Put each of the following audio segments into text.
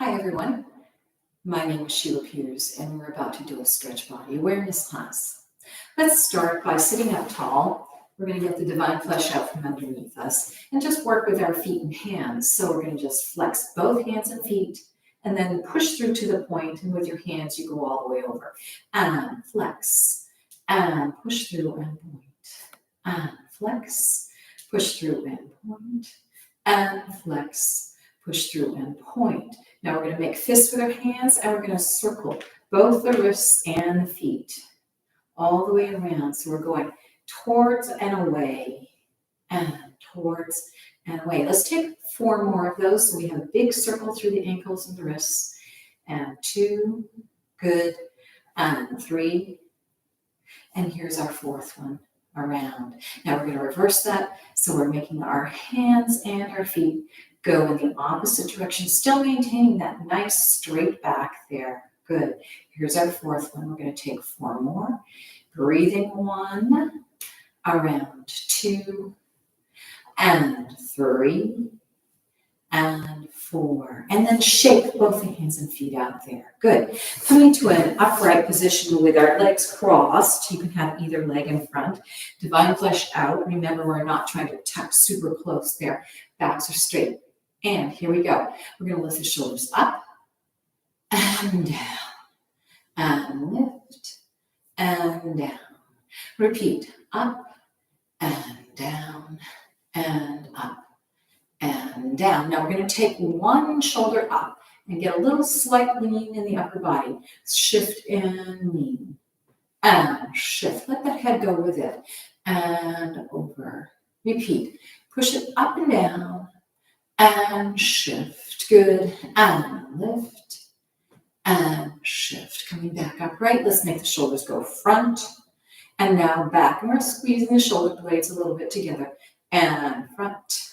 Hi everyone, my name is Sheila and we're about to do a stretch body awareness class. Let's start by sitting up tall. We're going to get the divine flesh out from underneath us and just work with our feet and hands. So we're going to just flex both hands and feet and then push through to the point, and with your hands you go all the way over. And flex and push through and point. And flex, push through and point. And flex, push through and point. Now we're going to make fists with our hands and we're going to circle both the wrists and the feet all the way around. So we're going towards and away and towards and away. Let's take 4 more of those. So we have a big circle through the ankles and the wrists. And 2, good, and 3. And here's our 4th one, around. Now we're going to reverse that. So we're making our hands and our feet go in the opposite direction, still maintaining that nice straight back there. Good. Here's our 4th one. We're going to take 4 more. Breathing 1, around 2, and 3, and 4. And then shake both the hands and feet out there. Good. Coming to an upright position with our legs crossed. You can have either leg in front. Divine flesh out. Remember, we're not trying to tuck super close there. Backs are straight. And here we go. We're going to lift the shoulders up and down and lift and down. Repeat, up and down and up and down. Now we're going to take one shoulder up and get a little slight lean in the upper body. Shift and lean and shift. Let that head go with it and over. Repeat. Push it up and down. And shift, good, and lift, and shift. Coming back upright, let's make the shoulders go front, and now back. And we're squeezing the shoulder blades a little bit together, and front,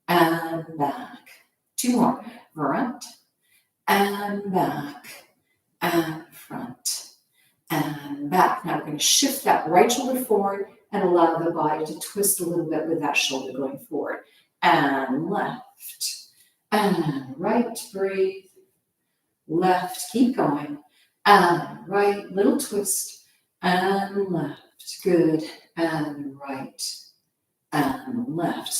and back. 2 more, front, and back, and front, and back. Now we're going to shift that right shoulder forward and allow the body to twist a little bit with that shoulder going forward. And left, and right, breathe, left, keep going, and right, little twist, and left, good, and right, and left.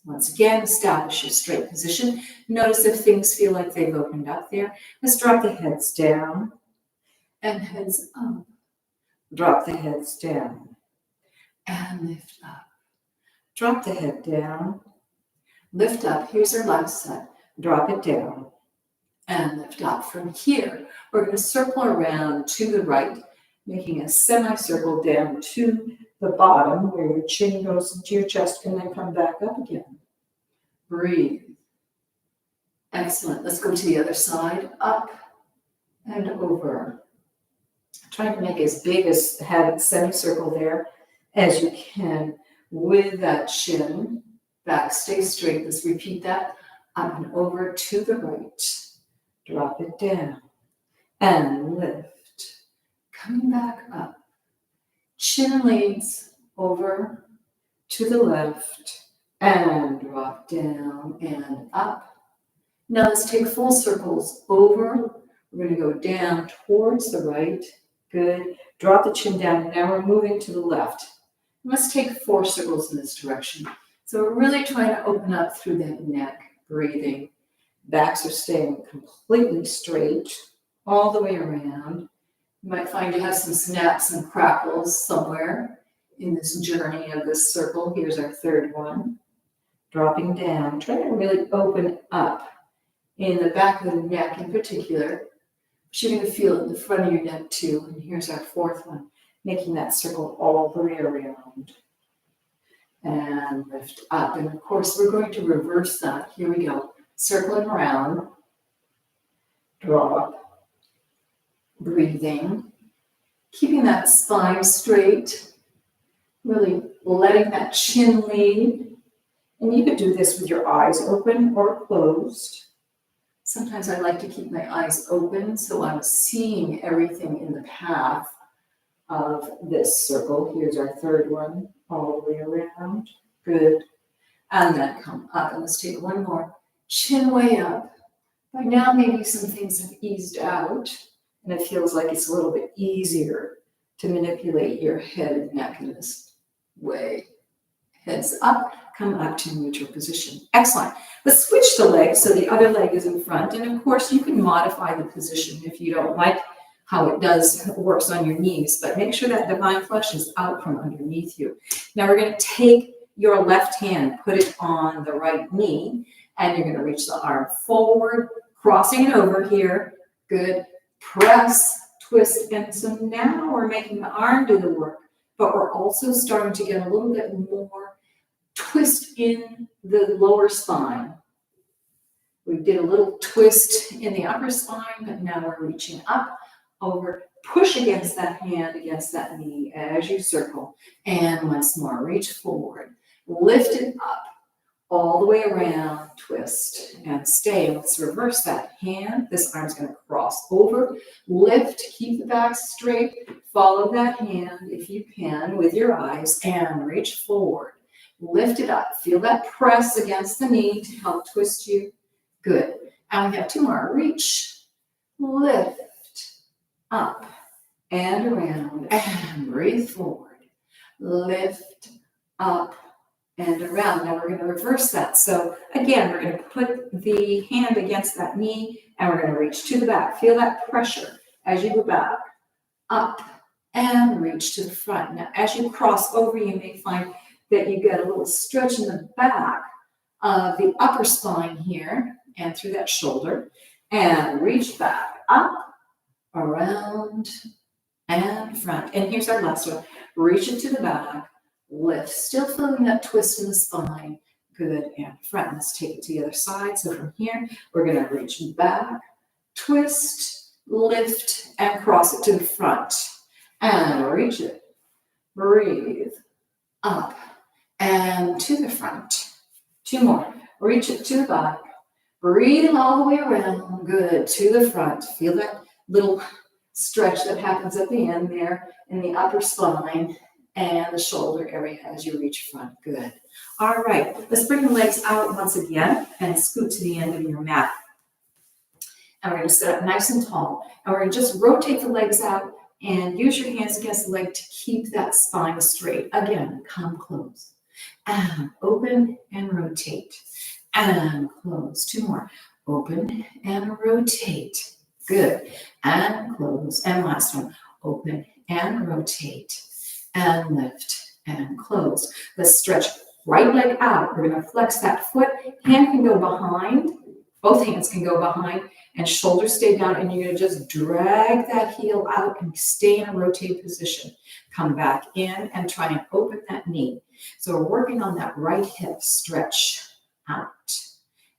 Once again, establish your straight position. Notice if things feel like they've opened up there. Let's drop the heads down, and heads up. Drop the heads down, and lift up. Drop the head down. Lift up. Here's our last set. Drop it down and lift up. From here, we're going to circle around to the right, making a semicircle down to the bottom where your chin goes into your chest and then come back up again. Breathe. Excellent. Let's go to the other side. Up and over. Try to make as big as have a semicircle there as you can with that chin. Back, stay straight. Let's repeat that. Up and over to the right. Drop it down and lift. Coming back up. Chin leads over to the left and drop down and up. Now let's take full circles over. We're going to go down towards the right. Good. Drop the chin down. And now we're moving to the left. Let's take 4 circles in this direction. So we're really trying to open up through that neck, breathing. Backs are staying completely straight all the way around. You might find you have some snaps and crackles somewhere in this journey of this circle. Here's our 3rd one. Dropping down. Try to really open up in the back of the neck in particular. But you're going to feel it in the front of your neck too. And here's our 4th one, making that circle all the way around. And lift up. And of course, we're going to reverse that. Here we go. Circling around. Drop. Breathing. Keeping that spine straight. Really letting that chin lead. And you could do this with your eyes open or closed. Sometimes I like to keep my eyes open so I'm seeing everything in the path of this circle. Here's our 3rd one. All the way around. Good. And then come up. And let's take one more. Chin way up. By now, maybe some things have eased out, and it feels like it's a little bit easier to manipulate your head and neck in this way. Heads up, come up to neutral position. Excellent. Let's switch the leg so the other leg is in front. And of course, you can modify the position if you don't like how it works on your knees, but make sure that divine flesh is out from underneath you. Now we're going to take your left hand, put it on the right knee, and you're going to reach the arm forward, crossing it over here. Good. Press, twist, and so now we're making the arm do the work, but we're also starting to get a little bit more twist in the lower spine. We did a little twist in the upper spine, but now we're reaching up, over, push against that hand, against that knee as you circle. And once more, reach forward, lift it up, all the way around, twist, and stay. Let's reverse that hand. This arm's going to cross over, lift, keep the back straight, follow that hand if you can with your eyes, and reach forward. Lift it up. Feel that press against the knee to help twist you. Good. And we have two more. Reach, lift, up, and around, and breathe forward. Lift, up, and around. Now we're going to reverse that. So again, we're going to put the hand against that knee, and we're going to reach to the back. Feel that pressure as you go back, up, and reach to the front. Now, as you cross over, you may find that you get a little stretch in the back of the upper spine here, and through that shoulder, and reach back, up, around, and front. And here's our last one. Reach it to the back, lift, still feeling that twist in the spine. Good, and front. Let's take it to the other side. So from here, we're going to reach back, twist, lift, and cross it to the front. And reach it. Breathe. Up and to the front. Two more. Reach it to the back. Breathe all the way around. Good. To the front. Feel that little stretch that happens at the end there in the upper spine and the shoulder area as you reach front. Good. All right. Let's bring the legs out once again and scoot to the end of your mat. And we're going to sit up nice and tall. And we're going to just rotate the legs out and use your hands against the leg to keep that spine straight. Again, come close. And open and rotate. And close. Two more. Open and rotate. Good. And close. And last one. Open and rotate. And lift and close. Let's stretch right leg out. We're going to flex that foot. Hand can go behind. Both hands can go behind. And shoulders stay down. And you're going to just drag that heel out and stay in a rotate position. Come back in and try and open that knee. So we're working on that right hip. Stretch out.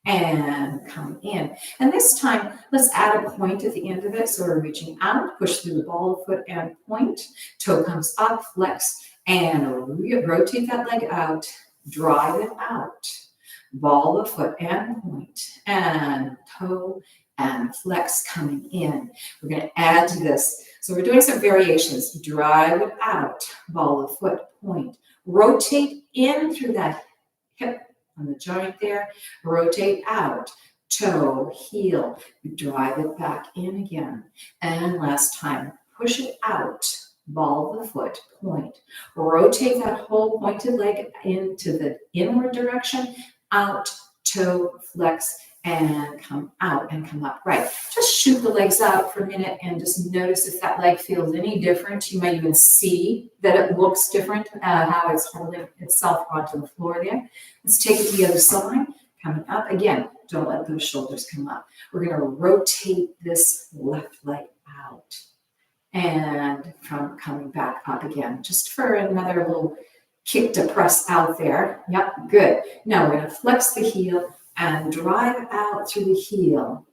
And come in. And this time, let's add a point at the end of it. So we're reaching out, push through the ball of foot and point. Toe comes up, flex, and rotate that leg out. Drive it out. Ball of foot and point. And toe and flex coming in. We're going to add to this. So we're doing some variations. Drive it out. Ball of foot, point. Rotate in through that hip on the joint there, rotate out, toe, heel, drive it back in again. And last time, push it out, ball of the foot, point. Rotate that whole pointed leg into the inward direction, out, toe, flex, and come out and come up. Right. Just shoot the legs out for a minute and just notice if that leg feels any different. You might even see that it looks different, how it's holding itself onto the floor there. Let's take it to the other side. Coming up. Again, don't let those shoulders come up. We're going to rotate this left leg out. And from coming back up again, just for another little kick to press out there. Yep, good. Now we're going to flex the heel and drive out through the heel.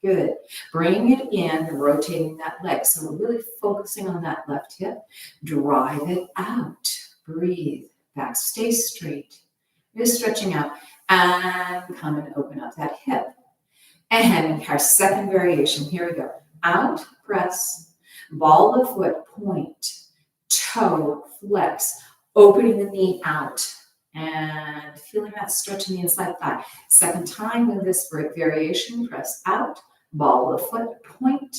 Good. Bring it in, rotating that leg. So we're really focusing on that left hip. Drive it out. Breathe. Back, stay straight. Just stretching out. And come and open up that hip. And our second variation. Here we go. Out, press. Ball of foot, point. Toe, flex. Opening the knee out. and feeling that stretch in the inside thigh. Second time in this variation, press out, ball of the foot, point,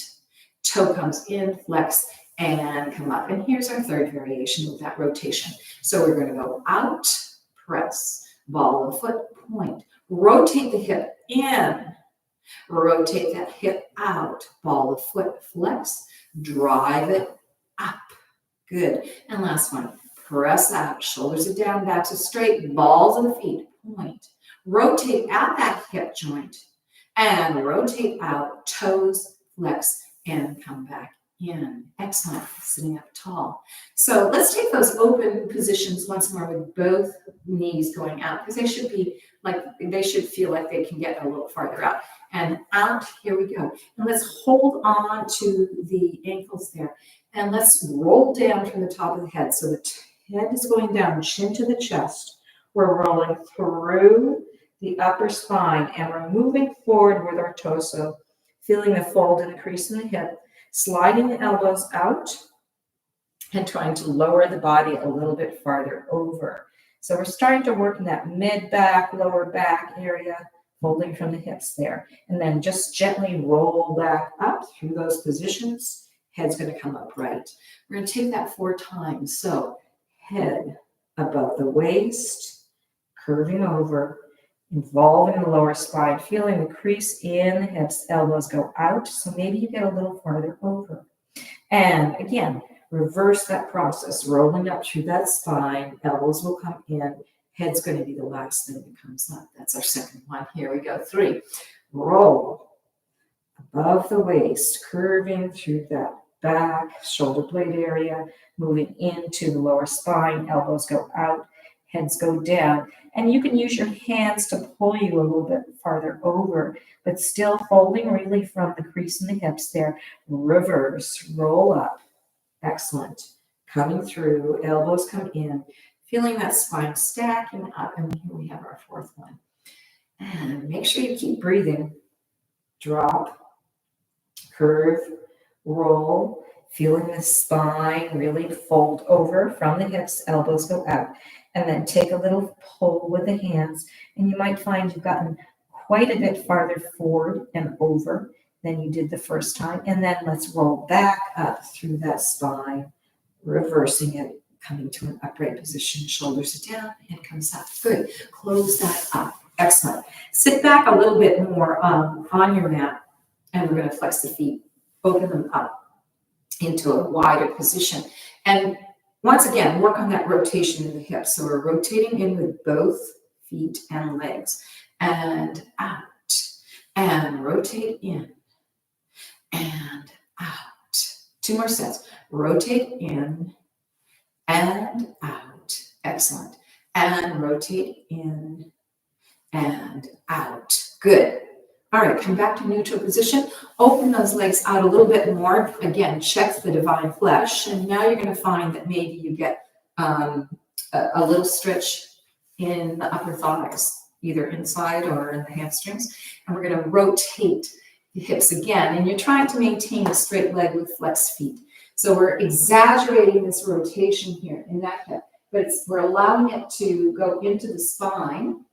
toe comes in, flex, and come up. And here's our third variation with that rotation. So we're going to go out, press, ball of the foot, point, rotate the hip in, rotate that hip out, ball of the foot, flex, drive it up. Good. And last one. Press out, shoulders are down, backs are straight, balls of the feet, point. Rotate at that hip joint and rotate out, toes, flex, and come back in. Excellent, sitting up tall. So let's take those open positions once more with both knees going out, because they should feel like they can get a little farther out. And out, here we go. And let's hold on to the ankles there. And let's roll down from the top of the head. So the head is going down, chin to the chest. We're rolling through the upper spine and we're moving forward with our torso, feeling the fold and the crease in the hip, sliding the elbows out and trying to lower the body a little bit farther over. So we're starting to work in that mid-back, lower back area, folding from the hips there. And then just gently roll back up through those positions. Head's going to come up right. We're going to take that 4 times. So head above the waist, curving over, involving the lower spine, feeling the crease in the hips, elbows go out. So maybe you get a little farther over. And again, reverse that process, rolling up through that spine, elbows will come in, head's going to be the last thing that comes up. That's our second one. Here we go. 3. Roll above the waist, curving through that back, shoulder blade area, moving into the lower spine, elbows go out, heads go down. And you can use your hands to pull you a little bit farther over, but still holding really from the crease in the hips there. Reverse, roll up. Excellent. Coming through, elbows come in, feeling that spine stacking up. And here we have our 4th one. And make sure you keep breathing. Drop, curve, roll, feeling the spine really fold over from the hips, elbows go out. And then take a little pull with the hands. And you might find you've gotten quite a bit farther forward and over than you did the first time. And then let's roll back up through that spine, reversing it, coming to an upright position. Shoulders are down, head comes up. Good. Close that up. Excellent. Sit back a little bit more on your mat. And we're going to flex the feet, open them up into a wider position. And once again, work on that rotation in the hips. So we're rotating in with both feet and legs. And out. And rotate in. And out. 2 more sets. Rotate in and out. Excellent. And rotate in and out. Good. All right, come back to neutral position. Open those legs out a little bit more. Again, check the divine flesh. And now you're going to find that maybe you get a little stretch in the upper thighs, either inside or in the hamstrings. And we're going to rotate the hips again. And you're trying to maintain a straight leg with flexed feet. So we're exaggerating this rotation here in that hip, but we're allowing it to go into the spine.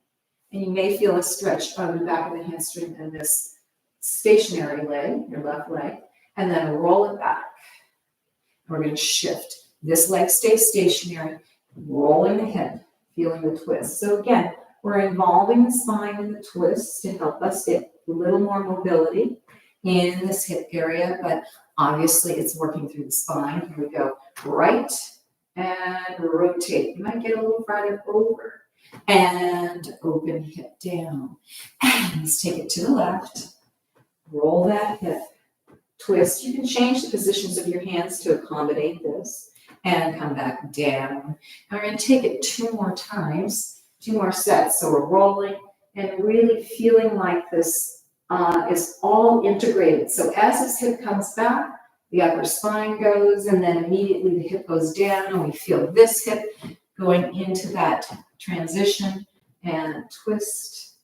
And you may feel a stretch on the back of the hamstring and this stationary leg, your left leg, and then roll it back. And we're going to shift. This leg stays stationary, rolling the hip, feeling the twist. So again, we're involving the spine in the twist to help us get a little more mobility in this hip area, but obviously it's working through the spine. Here we go. Right and rotate. You might get a little farther over. And open hip down. And let's take it to the left. Roll that hip. Twist. You can change the positions of your hands to accommodate this. And come back down. And we're going to take it 2 more times. 2 more sets. So we're rolling and really feeling like this is all integrated. So as this hip comes back, the upper spine goes, and then immediately the hip goes down, and we feel this hip going into that transition and twist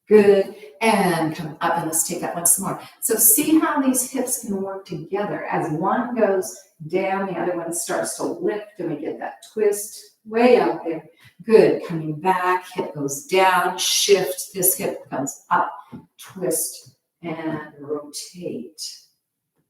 Good. And come up, and let's take that once more. So see how these hips can work together. As one goes down, the other one starts to lift, and we get that twist way out there. Good. Coming back, hip goes down, shift. This hip comes up, twist, and rotate.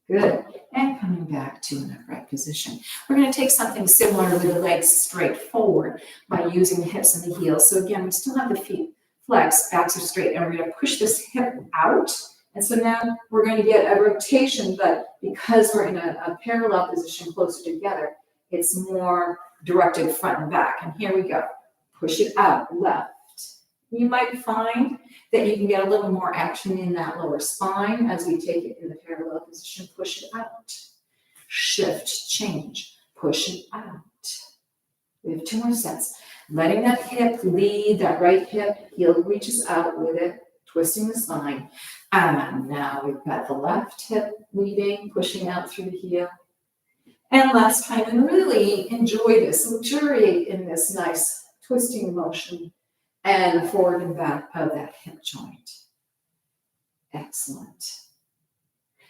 Good. And coming back to an upright position. We're going to take something similar with the legs straight forward by using the hips and the heels. So again, we still have the feet flex, backs are straight, and we're going to push this hip out. And so now we're going to get a rotation, but because we're in a parallel position closer together, it's more directed front and back. And here we go. Push it out, left. You might find that you can get a little more action in that lower spine as we take it in the parallel position. Push it out. Shift, change, push it out. We have 2 more sets. Letting that hip lead, that right hip, heel reaches out with it, twisting the spine. And now we've got the left hip leading, pushing out through the heel. And last time, and really enjoy this, luxuriate in this nice twisting motion and forward and back of that hip joint. Excellent.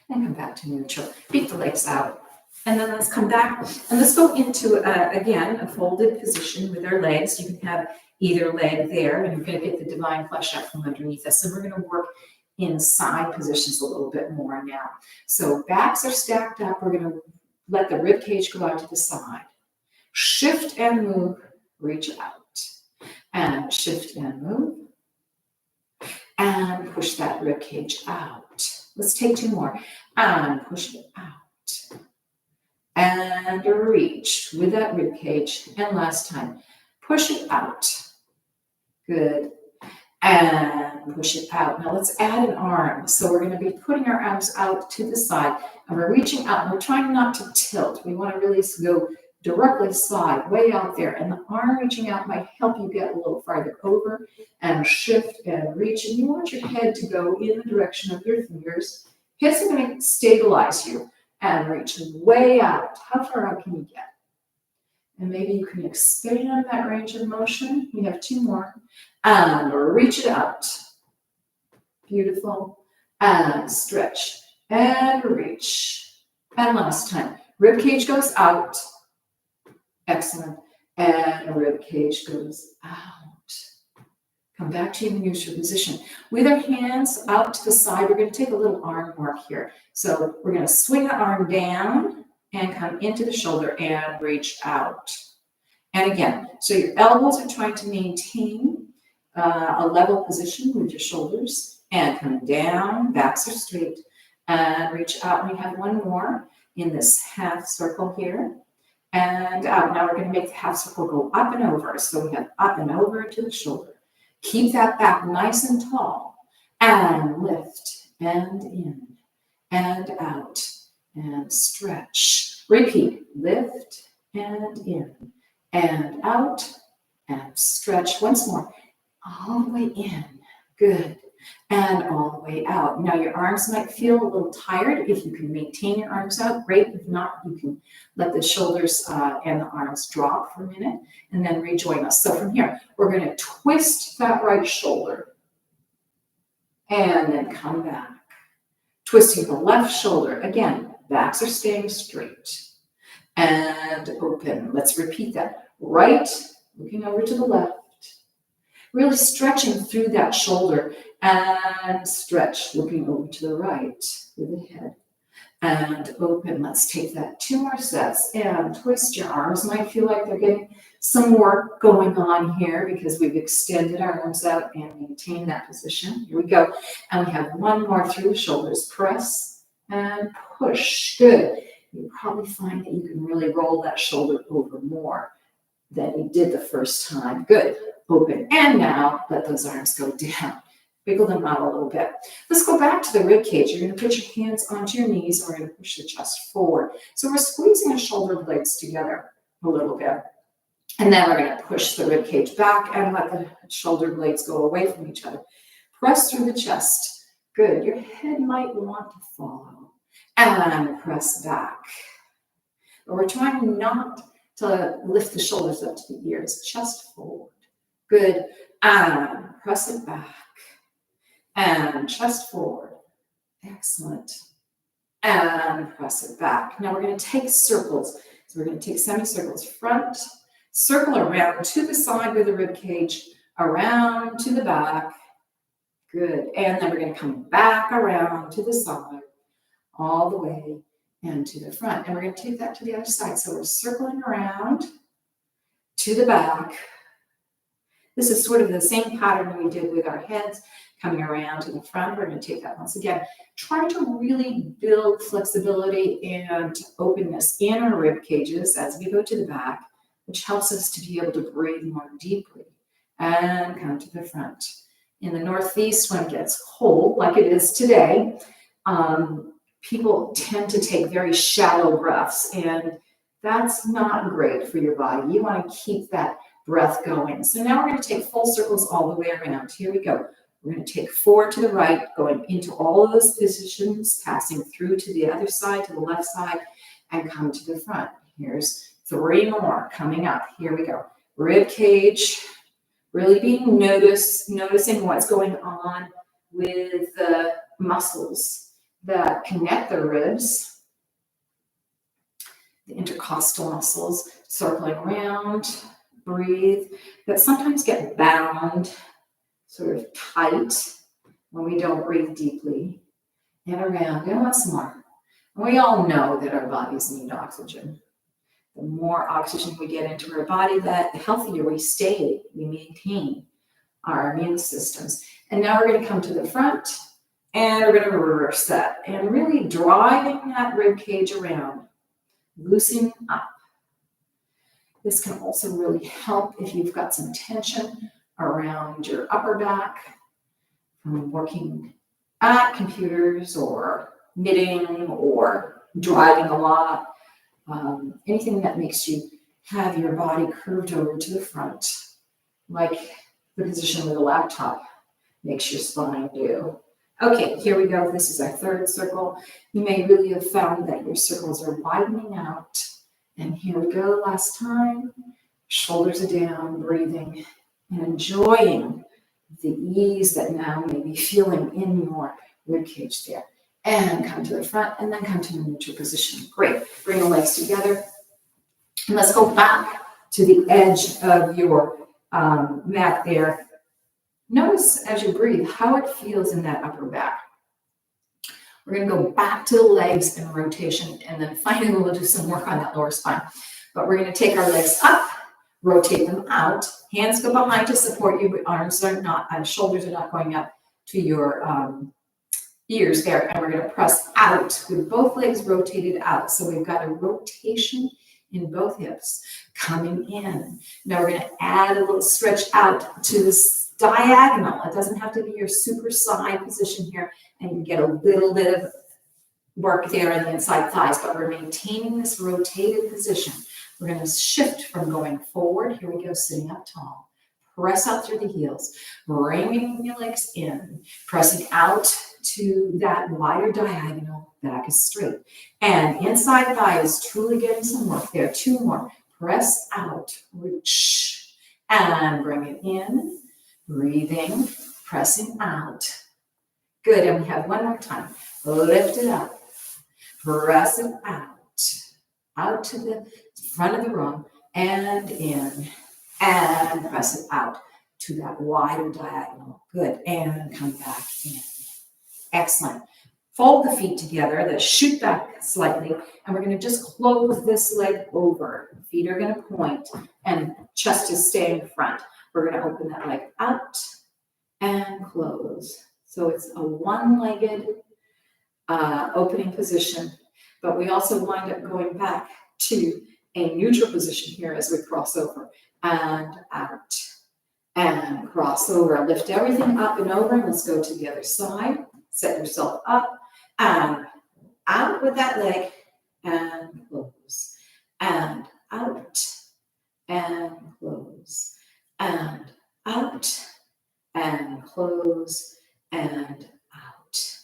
And come back to neutral. Beat the legs out. And then let's come back and let's go into, again, a folded position with our legs. You can have either leg there, and you're going to get the divine flesh out from underneath us. And we're going to work in side positions a little bit more now. So backs are stacked up. We're going to let the rib cage go out to the side. Shift and move, reach out. And shift and move. And push that rib cage out. Let's take 2 more. And push it out. And reach with that rib cage. And last time, push it out. Good. And push it out. Now let's add an arm. So we're going to be putting our arms out to the side, and we're reaching out, and we're trying not to tilt. We want to really go directly slide way out there, and the arm reaching out might help you get a little farther over and shift and reach. And you want your head to go in the direction of your fingers. Hips are going to stabilize you. And reach way out. How far out can you get? And maybe you can expand that range of motion. We have 2 more. And reach it out. Beautiful. And stretch. And reach. And last time. Rib cage goes out. Excellent. And rib cage goes out. Come back to your neutral position. With our hands out to the side, we're going to take a little arm work here. So we're going to swing the arm down and come into the shoulder and reach out. And again, so your elbows are trying to maintain a level position with your shoulders and come down, backs are straight, and reach out. And we have 1 more in this half circle here. And out. Now we're going to make the half circle go up and over. So we have up and over to the shoulder. Keep that back nice and tall, and lift, and in, and out, and stretch. Repeat, lift, and in, and out, and stretch. Once more, all the way in, good, and all the way out. Now your arms might feel a little tired. If you can maintain your arms out, great. If not, you can let the shoulders and the arms drop for a minute and then rejoin us. So from here, we're going to twist that right shoulder and then come back. Twisting the left shoulder. Again, backs are staying straight. And open. Let's repeat that. Right, looking over to the left. Really stretching through that shoulder and stretch, looking over to the right with the head. And open. Let's take that 2 more sets and twist your arms. Might feel like they're getting some work going on here because we've extended our arms out and maintained that position. Here we go. And we have 1 more through the shoulders. Press and push. Good. You'll probably find that you can really roll that shoulder over more than you did the first time. Good. Open. And now let those arms go down. Wiggle them out a little bit. Let's go back to the rib cage. You're going to put your hands onto your knees. And we're going to push the chest forward. So we're squeezing the shoulder blades together a little bit. And then we're going to push the rib cage back and let the shoulder blades go away from each other. Press through the chest. Good. Your head might want to follow. And press back. But we're trying not to lift the shoulders up to the ears. Chest forward. Good. And press it back. and chest forward. Excellent. And press it back. Now we're going to take circles. So we're going to take semicircles. Front, circle around to the side with the rib cage, around to the back. Good. And then we're going to come back around to the side, all the way and to the front. And we're going to take that to the other side. So we're circling around to the back. This is sort of the same pattern we did with our heads, coming around to the front. We're going to take that once again. Try to really build flexibility and openness in our rib cages as we go to the back, which helps us to be able to breathe more deeply and come to the front. In the Northeast, when it gets cold, like it is today, people tend to take very shallow breaths, and that's not great for your body. You want to keep that breath going. So now we're going to take full circles all the way around. Here we go. We're going to take 4 to the right, going into all of those positions, passing through to the other side, to the left side, and come to the front. Here's 3 more coming up. Here we go. Rib cage, really being noticing what's going on with the muscles that connect the ribs, the intercostal muscles, circling around, breathe, that sometimes get bound, sort of tight when we don't breathe deeply, and around, and once more. And we all know that our bodies need oxygen. The more oxygen we get into our body, the healthier we stay, we maintain our immune systems. And now we're going to come to the front, and we're going to reverse that, and really driving that rib cage around, loosening up. This can also really help if you've got some tension around your upper back from working at computers or knitting or driving a lot. Anything that makes you have your body curved over to the front, like the position with a laptop makes your spine do. Okay, here we go. This is our 3rd circle. You may really have found that your circles are widening out. And here we go, last time. Shoulders are down, breathing, and enjoying the ease that now may be feeling in your rib cage there. And come to the front, and then come to the neutral position. Great. Bring the legs together. And let's go back to the edge of your mat there. Notice as you breathe how it feels in that upper back. We're going to go back to the legs in rotation, and then finally we'll do some work on that lower spine. But we're going to take our legs up, rotate them out. Hands go behind to support you, but arms are not, shoulders are not going up to your ears there. And we're going to press out with both legs rotated out. So we've got a rotation in both hips coming in. Now we're going to add a little stretch out to this diagonal. It doesn't have to be your super side position here, and you get a little bit of work there in the inside thighs, but we're maintaining this rotated position. We're going to shift from going forward. Here we go, sitting up tall. Press out through the heels, bringing your legs in, pressing out to that wider diagonal, back is straight. And inside thigh is truly getting some work there. 2 more. Press out, reach, and bring it in. Breathing, pressing out. Good, and we have one more time. Lift it up, press it out to the front of the room, and in, and press it out to that wider diagonal. Good, and come back in. Excellent. Fold the feet together, then shoot back slightly, and we're going to just close this leg over. Feet are going to point, and chest is staying front. We're going to open that leg out and close. So it's a one-legged opening position, but we also wind up going back to a neutral position here as we cross over and out and cross over. Lift everything up and over, and let's go to the other side. Set yourself up and out with that leg and close and out and close and out and close and out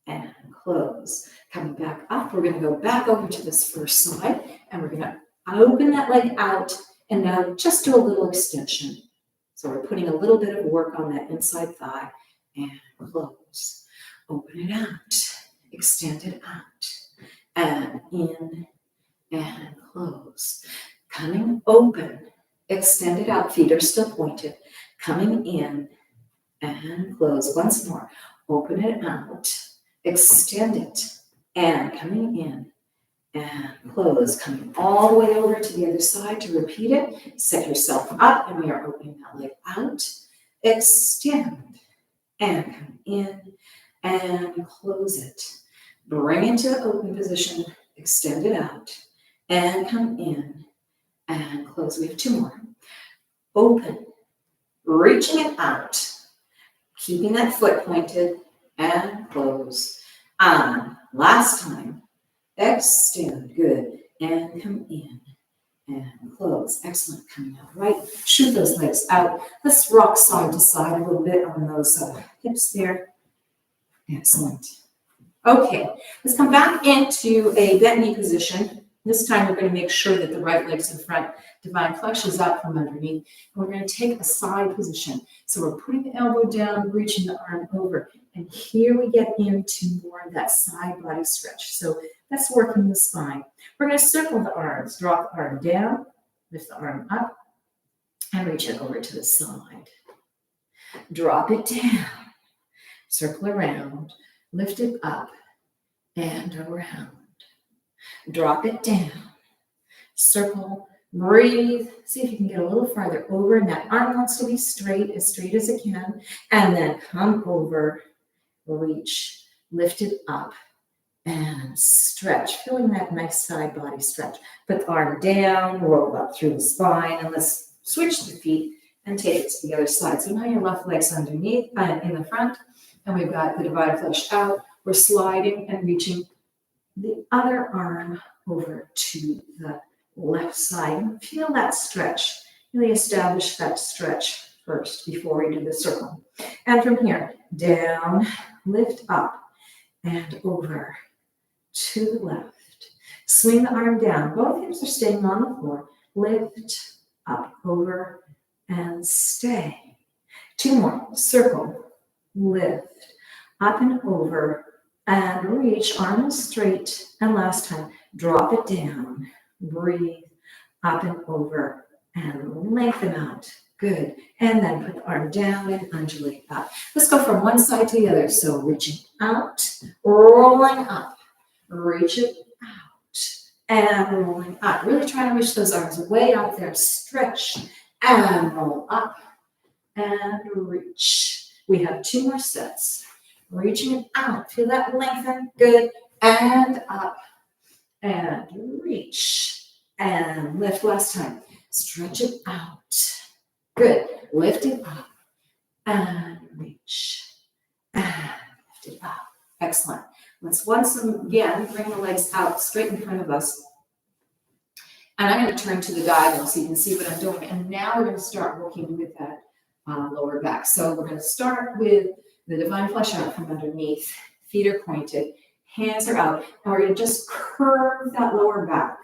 and close. Coming back up, we're going to go back over to this first side, and we're going to open that leg out and now just do a little extension. So we're putting a little bit of work on that inside thigh and close. Open it out, extend it out, and in and close. Coming open, extend it out, feet are still pointed. Coming in and close. Once more, open it out, extend it, and coming in and close. Coming all the way over to the other side to repeat it. Set yourself up, and we are opening that leg out. Extend and come in and close it. Bring it to open position, extend it out, and come in and close. We have two more. Open, reaching it out, keeping that foot pointed, and close. On. Last time. Extend. Good. And come in and close. Excellent. Coming out right. Shoot those legs out. Let's rock side to side a little bit on those hips there. Excellent. Okay. Let's come back into a bent knee position. This time we're going to make sure that the right leg's in front. Divine flesh is out from underneath. And we're going to take a side position. So we're putting the elbow down, reaching the arm over. And here we get into more of that side body stretch. So that's working the spine. We're going to circle the arms. Drop the arm down, lift the arm up, and reach it over to the side. Drop it down. Circle around, lift it up, and around. Drop it down, circle, breathe, see if you can get a little farther over, and that arm wants to be straight as it can, and then come over, reach, lift it up, and stretch, feeling that nice side body stretch. Put the arm down, roll up through the spine, and let's switch the feet and take it to the other side. So now your left leg's underneath and in the front, and we've got the divine flesh out. We're sliding and reaching the other arm over to the left side. Feel that stretch. Really establish that stretch first before we do the circle. And from here, down, lift up, and over to the left. Swing the arm down. Both hips are staying on the floor. Lift up, over, and stay. Two more. Circle, lift, up and over, and reach, arms straight. And last time, drop it down. Breathe, up and over, and lengthen out. Good. And then put the arm down and undulate up. Let's go from one side to the other. So reaching out, rolling up, reach it out, and rolling up. Really try to reach those arms way out there. Stretch and roll up and reach. We have two more sets. Reaching it out. Feel that lengthen. Good. And up and reach and lift. Last time. Stretch it out. Good. Lift it up and reach and lift it up. Excellent. Let's once again bring the legs out straight in front of us. And I'm going to turn to the diagonal so you can see what I'm doing. And now we're going to start working with that lower back. So we're going to start with the divine flesh out from underneath. Feet are pointed. Hands are out. And we're going to just curve that lower back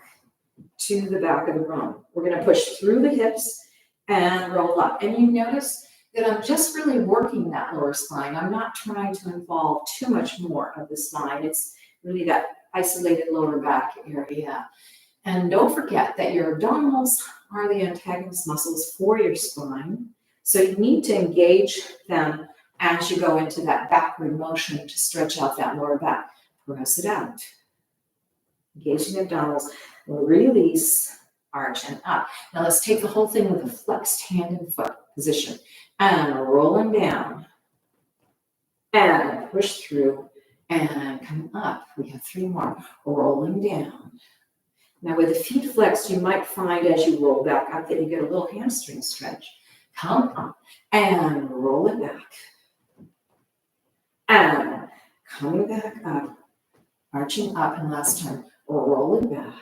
to the back of the room. We're going to push through the hips and roll up. And you notice that I'm just really working that lower spine. I'm not trying to involve too much more of the spine. It's really that isolated lower back area. And don't forget that your abdominals are the antagonist muscles for your spine. So you need to engage them as you go into that backward motion to stretch out that lower back. Press it out. Engaging the abdominals. Release, arch, and up. Now let's take the whole thing with a flexed hand and foot position. And rolling down. And push through. And come up. We have three more. Rolling down. Now with the feet flexed, you might find as you roll back up that you get a little hamstring stretch. Come up and roll it back. And coming back up, arching up, and last time, roll it back.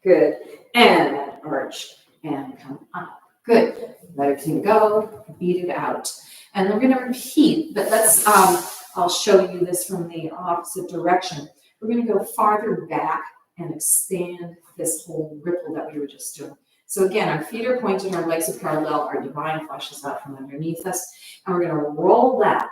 Good. And arch and come up. Good. Let everything go. Beat it out. And we're going to repeat, but let's, I'll show you this from the opposite direction. We're going to go farther back and expand this whole ripple that we were just doing. So again, our feet are pointed, our legs are parallel, our divine flesh is out from underneath us, and we're going to roll back.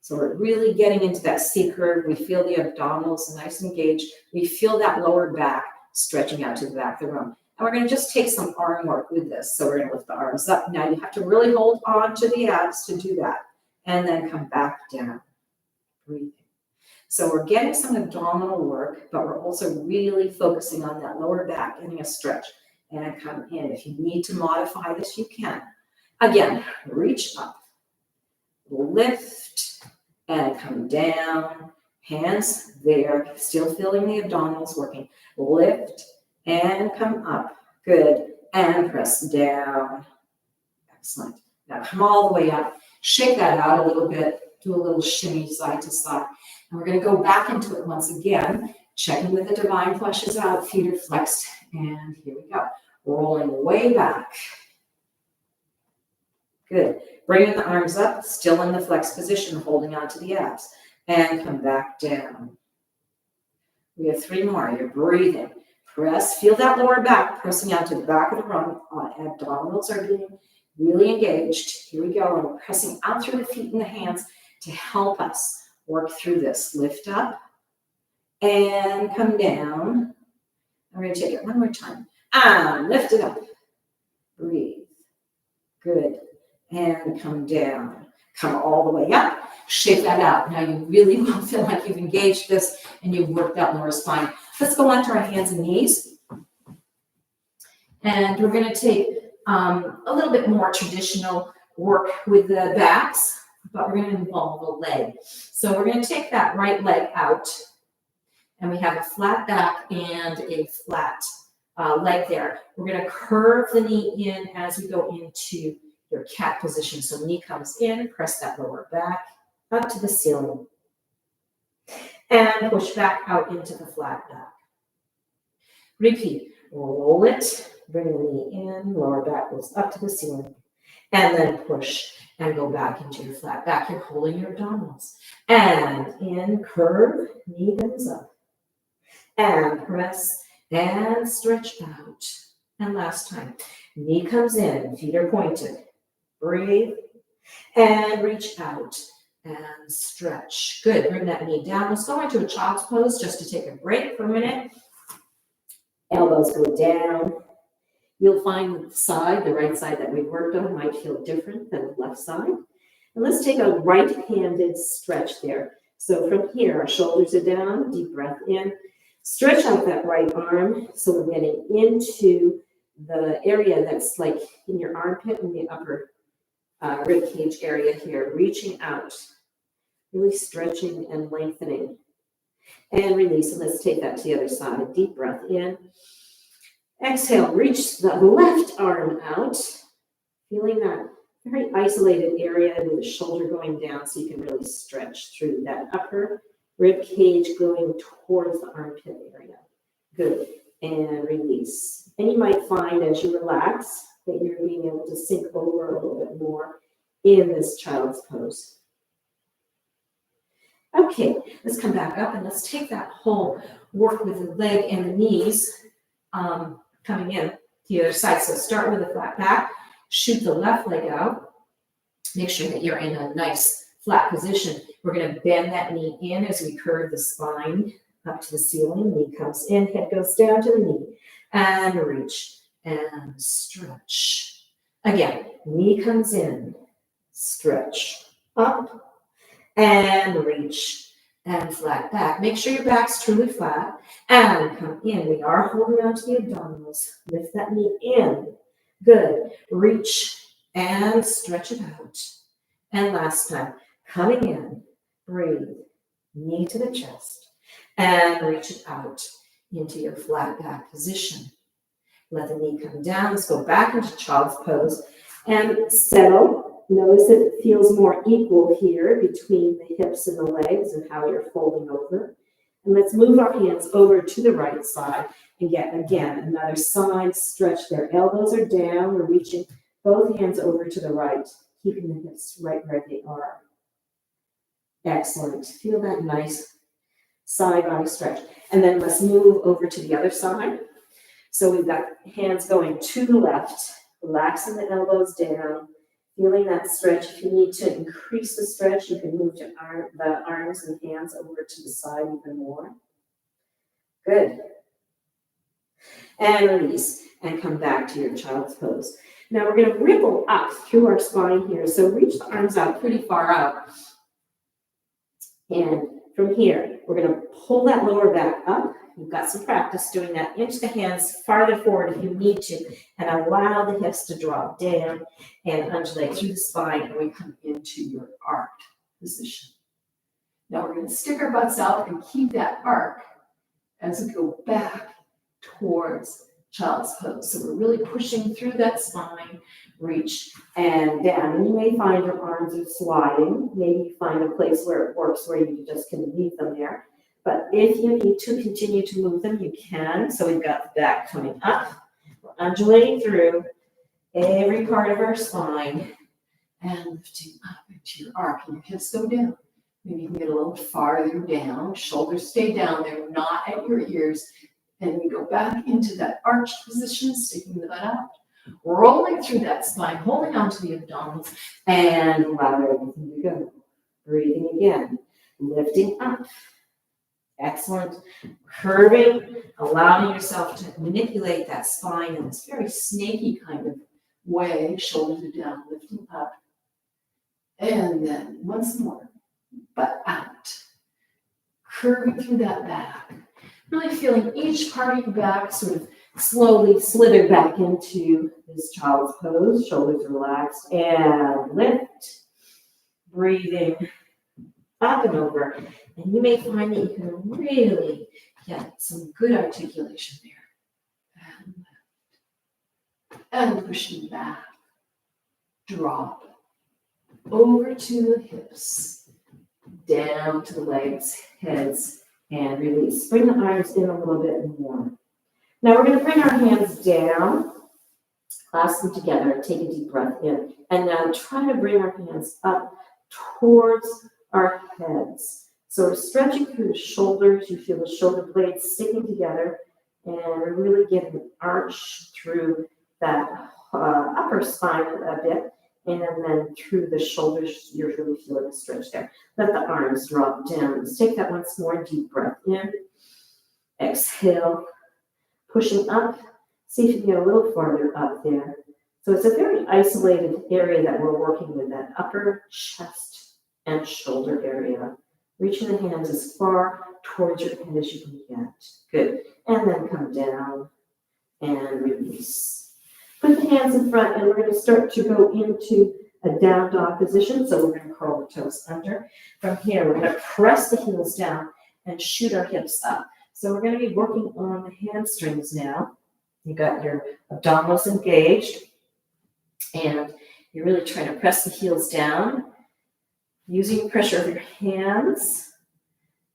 So we're really getting into that C curve. We feel the abdominals nice and engaged. We feel that lower back stretching out to the back of the room. And we're going to just take some arm work with this. So we're going to lift the arms up. Now you have to really hold on to the abs to do that. And then come back down. Breathing. So we're getting some abdominal work, but we're also really focusing on that lower back, getting a stretch. And come in. If you need to modify this, you can. Again, reach up. Lift and come down. Hands there. Still feeling the abdominals working. Lift and come up. Good. And press down. Excellent. Now come all the way up. Shake that out a little bit. Do a little shimmy side to side. And we're going to go back into it once again. Checking that the divine flesh is out. Feet are flexed. And here we go. Rolling way back. Good. Bringing the arms up. Still in the flex position. Holding on to the abs. And come back down. We have 3 more. You're breathing. Press. Feel that lower back. Pressing out to the back of the room. Abdominals are being really engaged. Here we go. And we're pressing out through the feet and the hands to help us work through this. Lift up and come down. I'm going to take it one more time. And lift it up. Breathe. Good. And come down. Come all the way up. Shake that out. Now you really will feel like you've engaged this and you've worked that lower spine. Let's go onto our hands and knees. And we're going to take a little bit more traditional work with the backs, but we're going to involve a leg. So we're going to take that right leg out, and we have a flat back and a flat leg there. We're going to curve the knee in as we go into your cat position. So knee comes in, press that lower back up to the ceiling, and push back out into the flat back. Repeat. Roll it. Bring the knee in, lower back goes up to the ceiling, and then push and go back into your flat back. You're holding your abdominals. And in, curve, knee bends up. And press and stretch out. And last time, knee comes in, feet are pointed. Breathe and reach out and stretch. Good, bring that knee down. Let's go into a child's pose just to take a break for a minute. Elbows go down. You'll find the right side that we worked on might feel different than the left side. And let's take a right-handed stretch there. So from here, our shoulders are down, deep breath in. Stretch out that right arm. So we're getting into the area that's like in your armpit in the upper rib cage area here, reaching out, really stretching and lengthening. And release. And let's take that to the other side. Deep breath in. Exhale, reach the left arm out, feeling that very isolated area with the shoulder going down so you can really stretch through that upper rib cage going towards the armpit area. Good. And release. And you might find as you relax that you're being able to sink over a little bit more in this child's pose. Okay, let's come back up and let's take that whole work with the leg and the knees coming in to the other side. So start with a flat back, shoot the left leg out. Make sure that you're in a nice flat position. We're going to bend that knee in as we curve the spine up to the ceiling. Knee comes in, head goes down to the knee. And reach and stretch. Again, knee comes in, stretch up and reach and flat back. Make sure your back's truly flat and come in. We are holding on to the abdominals. Lift that knee in. Good. Reach and stretch it out. And last time, coming in, breathe, knee to the chest and reach it out into your flat back position. Let the knee come down. Let's go back into child's pose and settle. Notice that it feels more equal here between the hips and the legs and how you're folding over. And let's move our hands over to the right side and get, again, another side stretch there. Elbows are down. We're reaching both hands over to the right, keeping the hips right where they are. Excellent. Feel that nice side body stretch. And then let's move over to the other side. So we've got hands going to the left, relaxing the elbows down, feeling that stretch. If you need to increase the stretch, you can move the arms and hands over to the side even more. Good. And release, and come back to your child's pose. Now we're going to ripple up through our spine here. So reach the arms out pretty far out. And from here, we're going to pull that lower back up. You've got some practice doing that. Inch the hands farther forward if you need to, and allow the hips to drop down and undulate through the spine, and we come into your arched position. Now we're going to stick our butts out and keep that arc as we go back towards child's pose. So we're really pushing through that spine, reach and down. And you may find your arms are sliding. Maybe you find a place where it works where you just can leave them there. But if you need to continue to move them, you can. So we've got the back coming up. We're undulating through every part of our spine and lifting up into your arc, and your hips go down. Maybe you can get a little farther down. Shoulders stay down. They're not at your ears. And we go back into that arched position, sticking the butt out, rolling through that spine, holding onto the abdominals, and allow everything to go. Breathing again, lifting up. Excellent. Curving, allowing yourself to manipulate that spine in this very snaky kind of way. Shoulders are down, lifting up. And then once more, butt out. Curving through that back. Really feeling each part of your back sort of slowly slither back into this child's pose. Shoulders relaxed and lift. Breathing up and over. And you may find that you can really get some good articulation there. And pushing back. Drop. Over to the hips. Down to the legs, heads, and release. Bring the arms in a little bit more. Now we're going to bring our hands down, clasp them together, take a deep breath in, and now try to bring our hands up towards our heads. So we're stretching through the shoulders. You feel the shoulder blades sticking together, and we're really getting an arch through that upper spine a bit, and then through the shoulders, you're really feeling a stretch there. Let the arms drop down. Let's take that once more. Deep breath in. Exhale. Pushing up. See if you can get a little farther up there. So it's a very isolated area that we're working with, that upper chest and shoulder area. Reaching the hands as far towards your head as you can get. Good. And then come down and release. Put the hands in front, and we're going to start to go into a down dog position. So we're going to curl the toes under. From here, we're going to press the heels down and shoot our hips up. So we're going to be working on the hamstrings now. You got your abdominals engaged, and you're really trying to press the heels down, using the pressure of your hands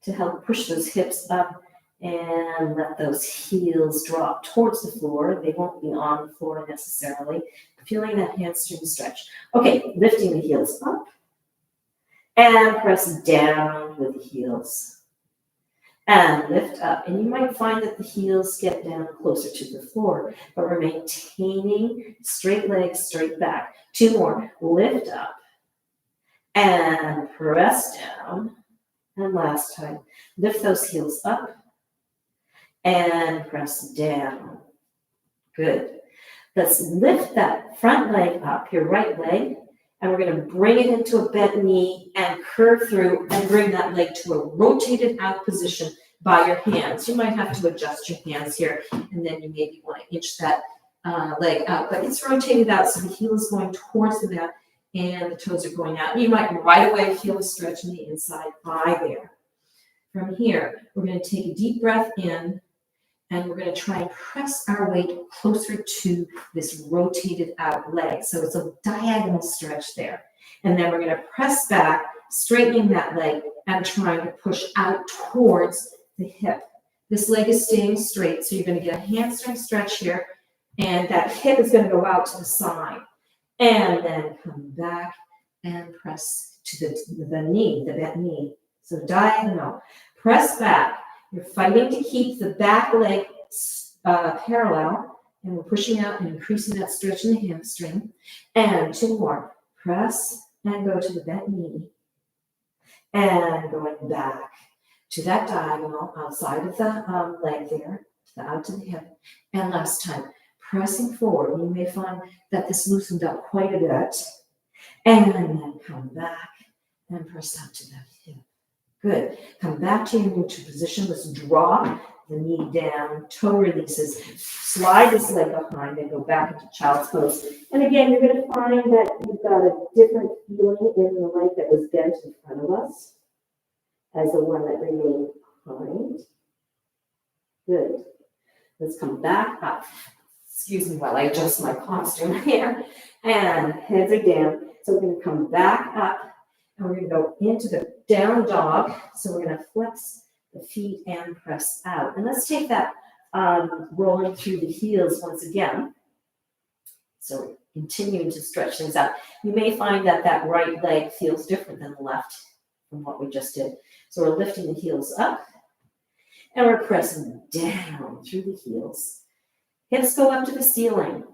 to help push those hips up and let those heels drop towards the floor. They won't be on the floor necessarily. Feeling that hamstring stretch. Okay, lifting the heels up and press down with the heels. And lift up. And you might find that the heels get down closer to the floor, but we're maintaining straight legs, straight back. Two more. Lift up and press down. And last time, lift those heels up and press down. Good. Let's lift that front leg up, your right leg, and we're going to bring it into a bent knee and curve through and bring that leg to a rotated out position by your hands. You might have to adjust your hands here, and then you maybe want to inch that leg out, but it's rotated out, so the heel is going towards the mat and the toes are going out. You might right away feel a stretch in the inside thigh there. From here, we're going to take a deep breath in, and we're going to try and press our weight closer to this rotated out leg. So it's a diagonal stretch there. And then we're going to press back, straightening that leg and trying to push out towards the hip. This leg is staying straight, so you're going to get a hamstring stretch here, and that hip is going to go out to the side. And then come back and press to the knee, the bent knee. So diagonal. Press back. You're fighting to keep the back leg parallel, and we're pushing out and increasing that stretch in the hamstring. And 2 more. Press and go to the bent knee. And going back to that diagonal outside of the leg there, out to the hip. And last time, pressing forward. You may find that this loosened up quite a bit. And then come back and press out to that hip. Good. Come back to your neutral position. Let's drop the knee down, toe releases. Slide this leg behind and go back into child's pose. And again, you're going to find that you've got a different feeling in the leg that was bent in front of us as the one that remained behind. Good. Let's come back up. Excuse me while I adjust my costume here. And heads are down. So we're going to come back up and we're going to go into the down dog. So we're going to flex the feet and press out. And let's take that rolling through the heels once again. So continuing to stretch things out. You may find that that right leg feels different than the left from what we just did. So we're lifting the heels up and we're pressing down through the heels. Hips go up to the ceiling.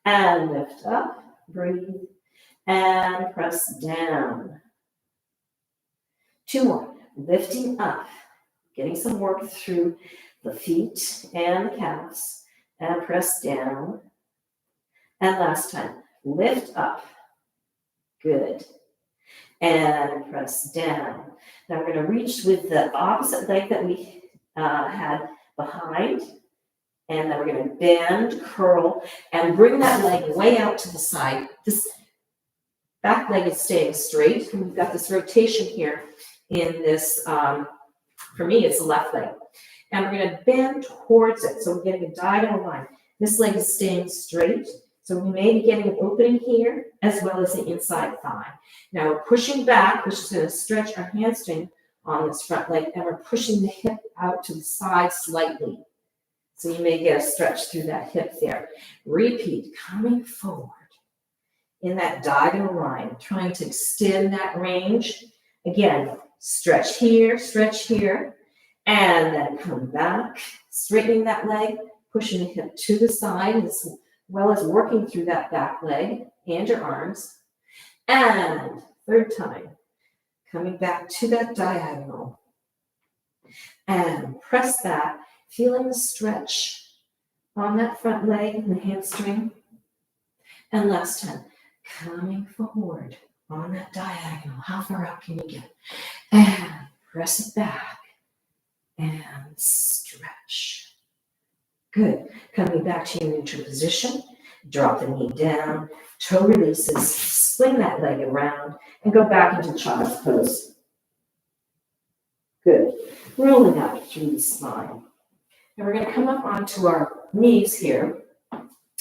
And lift up, breathe, and press down. 2 more. Lifting up, getting some work through the feet and the calves, and press down. And last time, lift up. Good. And press down. Now we're going to reach with the opposite leg that we had behind. And then we're going to bend, curl, and bring that leg way out to the side. This back leg is staying straight. And we've got this rotation here in this, for me, it's the left leg. And we're going to bend towards it. So we're getting a diagonal line. This leg is staying straight. So we may be getting an opening here as well as the inside thigh. Now we're pushing back, which is going to stretch our hamstring on this front leg. And we're pushing the hip out to the side slightly. So you may get a stretch through that hip there. Repeat, coming forward in that diagonal line, trying to extend that range. Again, stretch here, and then come back, straightening that leg, pushing the hip to the side, as well as working through that back leg and your arms. And 3rd time, coming back to that diagonal. And press that, feeling the stretch on that front leg and the hamstring. And last time, coming forward on that diagonal. How far up can you get? And press it back and stretch. Good. Coming back to your neutral position. Drop the knee down, toe releases, swing that leg around, and go back into child's pose. Good. Rolling out through the spine. And we're going to come up onto our knees here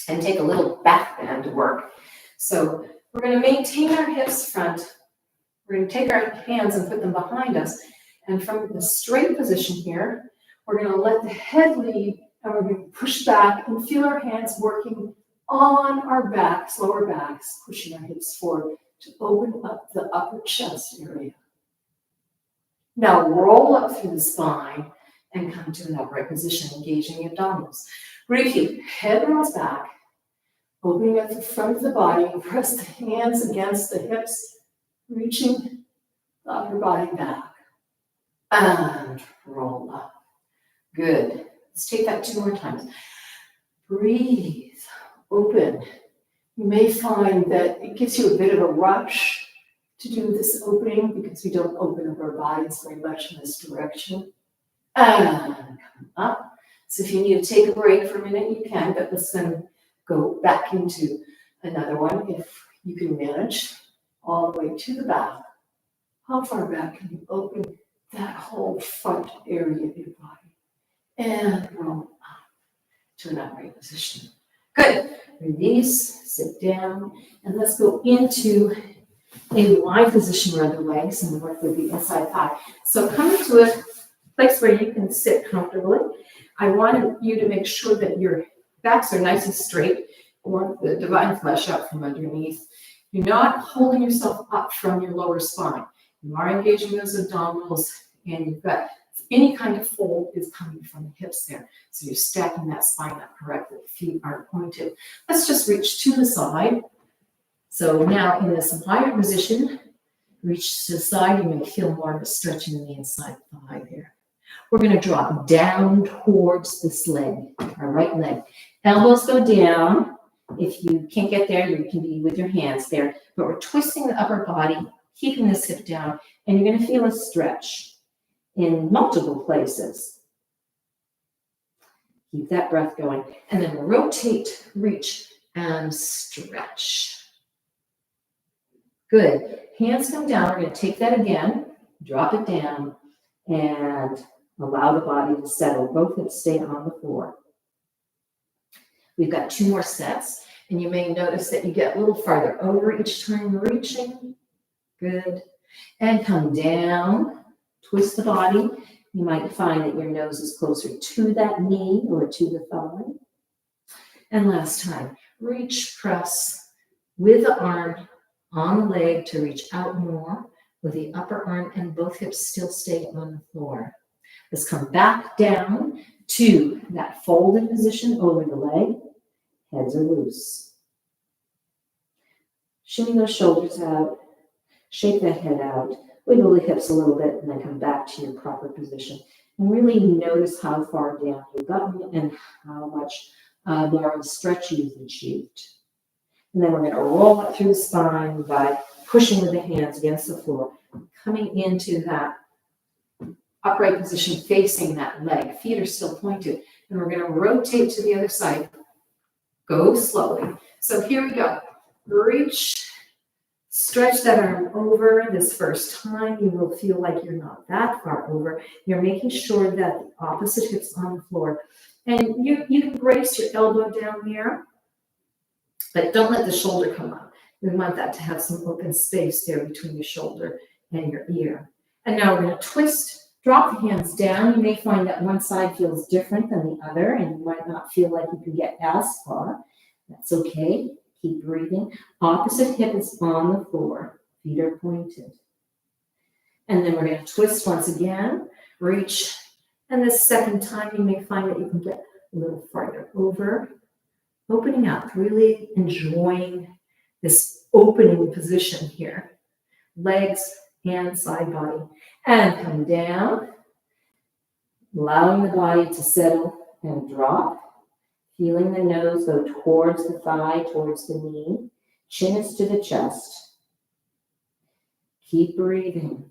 and take a little back bend work. So we're going to maintain our hips front. We're going to take our hands and put them behind us. And from the straight position here, we're going to let the head lead and we're going to push back and feel our hands working on our backs, lower backs, pushing our hips forward to open up the upper chest area. Now roll up through the spine and come to an upright position, engaging the abdominals. Repeat, head rolls back, opening up the front of the body, and press the hands against the hips, reaching the upper body back. And roll up. Good. Let's take that 2 more times. Breathe, open. You may find that it gives you a bit of a rush to do this opening because we don't open up our bodies very much in this direction. And come up. So if you need to take a break for a minute, you can, but let's then go back into another one if you can manage all the way to the back. How far back can you open that whole front area of your body? And roll up to an upright position. Good. Release, sit down, and let's go into a wide position or other legs and work with the inside thigh. So coming to a place where you can sit comfortably. I want you to make sure that your backs are nice and straight. You want the divine flesh out from underneath. You're not holding yourself up from your lower spine. You are engaging those abdominals, and you've got any kind of fold is coming from the hips there. So you're stacking that spine up correctly. Feet aren't pointed. Let's just reach to the side. So now in this wider position, reach to the side. You may feel more of a stretching in the inside thigh there. We're going to drop down towards this leg, our right leg. Elbows go down. If you can't get there, you can be with your hands there. But we're twisting the upper body, keeping this hip down, and you're going to feel a stretch in multiple places. Keep that breath going. And then rotate, reach, and stretch. Good. Hands come down. We're going to take that again, drop it down, and allow the body to settle. Both hips stay on the floor. We've got 2 more sets, and you may notice that you get a little farther over each time reaching. Good. And come down, twist the body. You might find that your nose is closer to that knee or to the thigh. And last time, reach, press with the arm on the leg to reach out more, with the upper arm and both hips still stay on the floor. Let's come back down to that folded position over the leg. Heads are loose. Shimmy those shoulders out. Shake that head out. Wiggle the hips a little bit and then come back to your proper position. And really notice how far down you've gotten and how much more of a stretch you've achieved. And then we're going to roll up through the spine by pushing with the hands against the floor, coming into that upright position facing that leg. Feet are still pointed. And we're going to rotate to the other side. Go slowly. So here we go. Reach, stretch that arm over. This first time, you will feel like you're not that far over. You're making sure that the opposite hip's on the floor. And you can brace your elbow down here, but don't let the shoulder come up. We want that to have some open space there between your shoulder and your ear. And now we're going to twist, drop the hands down. You may find that one side feels different than the other, and you might not feel like you can get as far. That's okay. Keep breathing. Opposite hip is on the floor. Feet are pointed. And then we're going to twist once again, reach. And this second time, you may find that you can get a little farther over, opening up, really enjoying this opening position here. Legs, hands, side body, and come down, allowing the body to settle and drop, feeling the nose go towards the thigh, towards the knee, chin is to the chest. Keep breathing.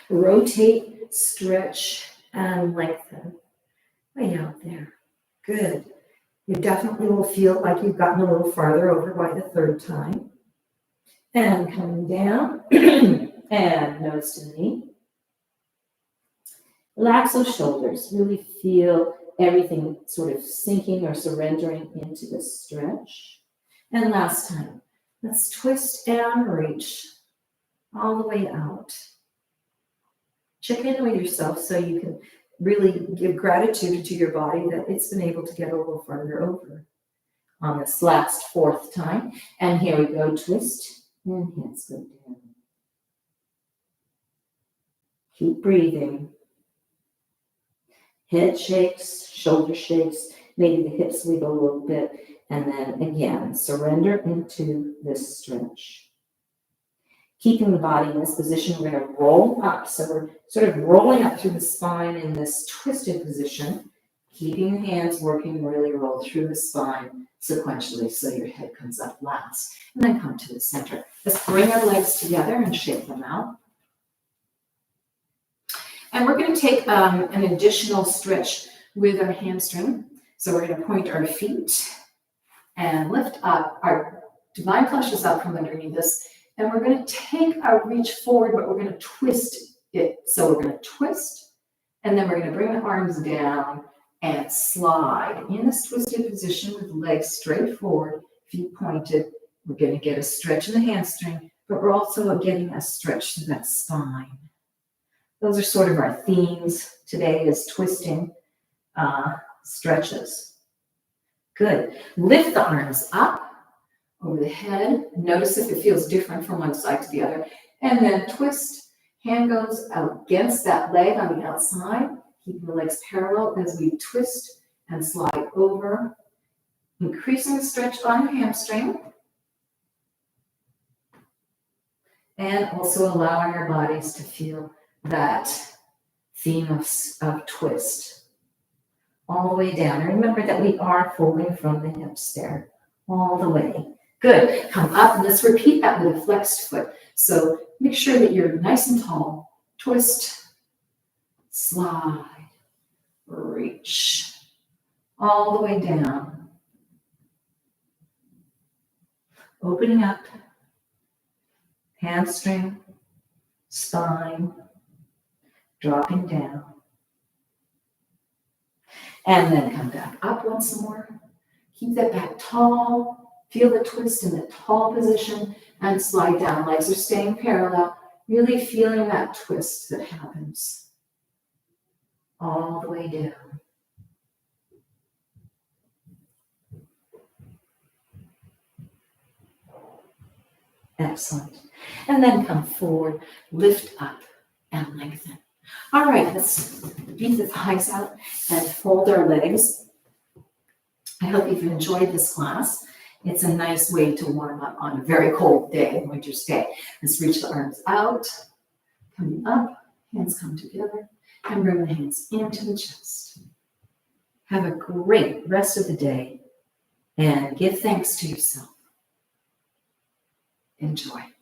Rotate, stretch, and lengthen. Way out there. Good. You definitely will feel like you've gotten a little farther over by the third time. And coming down, and nose to the knee. Relax those shoulders. Really feel everything sort of sinking or surrendering into the stretch. And last time, let's twist and reach all the way out. Check in with yourself so you can really give gratitude to your body that it's been able to get a little farther over on this last 4th time. And here we go, twist and hands go down. Keep breathing. Head shakes, shoulder shakes, maybe the hips wiggle a little bit, and then again, surrender into this stretch. Keeping the body in this position, we're going to roll up. So we're sort of rolling up through the spine in this twisted position, keeping the hands working, really roll through the spine sequentially so your head comes up last, and then come to the center. Let's bring our legs together and shake them out. And we're going to take an additional stretch with our hamstring. So we're going to point our feet and lift up. Our divine flesh is up from underneath us. And we're going to take our reach forward, but we're going to twist it. So we're going to twist, and then we're going to bring the arms down and slide in this twisted position with the legs straight forward, feet pointed. We're going to get a stretch in the hamstring, but we're also getting a stretch to that spine. Those are sort of our themes today, is twisting stretches. Good. Lift the arms up over the head. Notice if it feels different from one side to the other. And then twist Hand goes against that leg on the outside, keeping the legs parallel as we twist and slide over, increasing the stretch on your hamstring, and also allowing our bodies to feel that theme of twist all the way down. And remember that we are folding from the hips there, all the way. Good. Come up, and let's repeat that with a flexed foot. So make sure that you're nice and tall. Twist, slide, reach, all the way down. Opening up, hamstring, spine, dropping down. And then come back up once more. Keep that back tall. Feel the twist in the tall position and slide down. Legs are staying parallel. Really feeling that twist that happens all the way down. Excellent. And then come forward, lift up, and lengthen. All right, let's beat the thighs out and fold our legs. I hope you've enjoyed this class. It's a nice way to warm up on a very cold day, winter's day. Let's reach the arms out, coming up, hands come together, and bring the hands into the chest. Have a great rest of the day, and give thanks to yourself. Enjoy.